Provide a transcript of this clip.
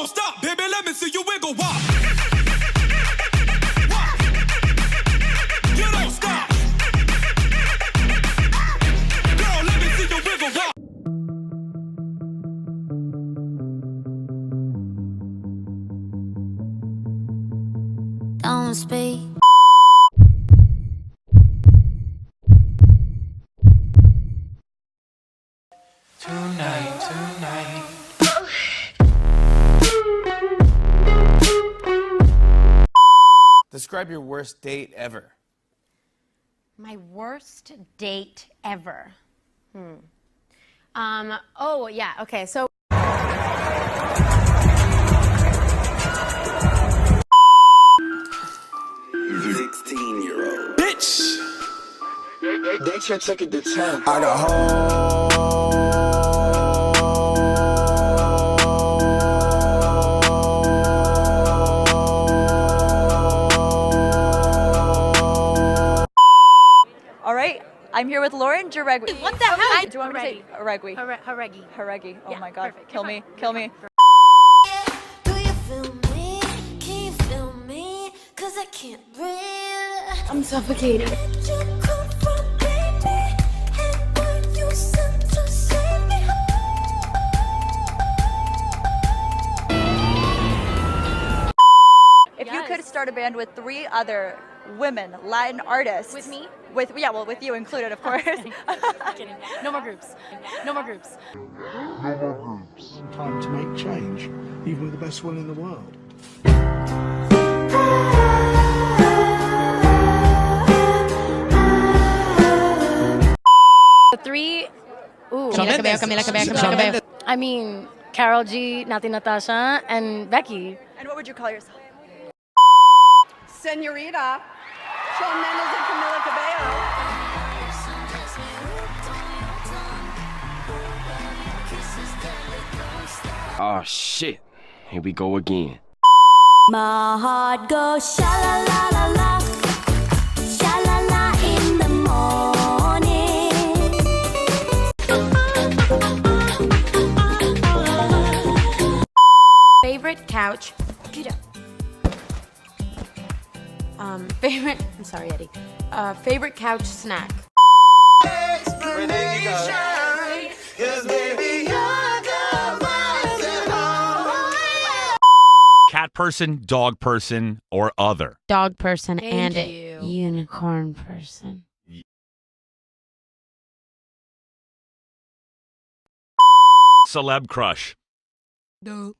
don't stop, baby. Let me see you wiggle. Wop. You don't stop. Girl, let me see you wiggle. Wop. Don't speak. Tonight. Describe your worst date ever. My worst date ever. Oh yeah, okay, so Bitch. They should take it to 10. I got All right, I'm here with Lauren Jaregui. what the hell? Do you want me to say Jaregui? Haregi. Haregi. Oh Yeah, my God. perfect. Kill You're me. fine. Kill me. Do you feel me? Can you feel me? 'Cause I can't breathe. I'm suffocating. Where'd you come from, baby? And were you sent to save me? If you could start a band with 3 other women Latin artists. With me? With you included, of course. Kidding. No more groups. No more groups. Time to make change, even with the best will in the world. The 3. Ooh. Camila Cabello. I mean, Carol G, Nati Natasha, and Becky. And what would you call yourself? Senorita, Shawn Mendes and Camila Cabello. Oh shit. Here we go again. My heart goes sha la la la la, sha la la in the morning. Favorite couch. Get up. Favorite. I'm sorry, Eddie. Favorite couch snack. Cat person, dog person, or other. Dog person and you. a unicorn person. Celeb crush. Duh.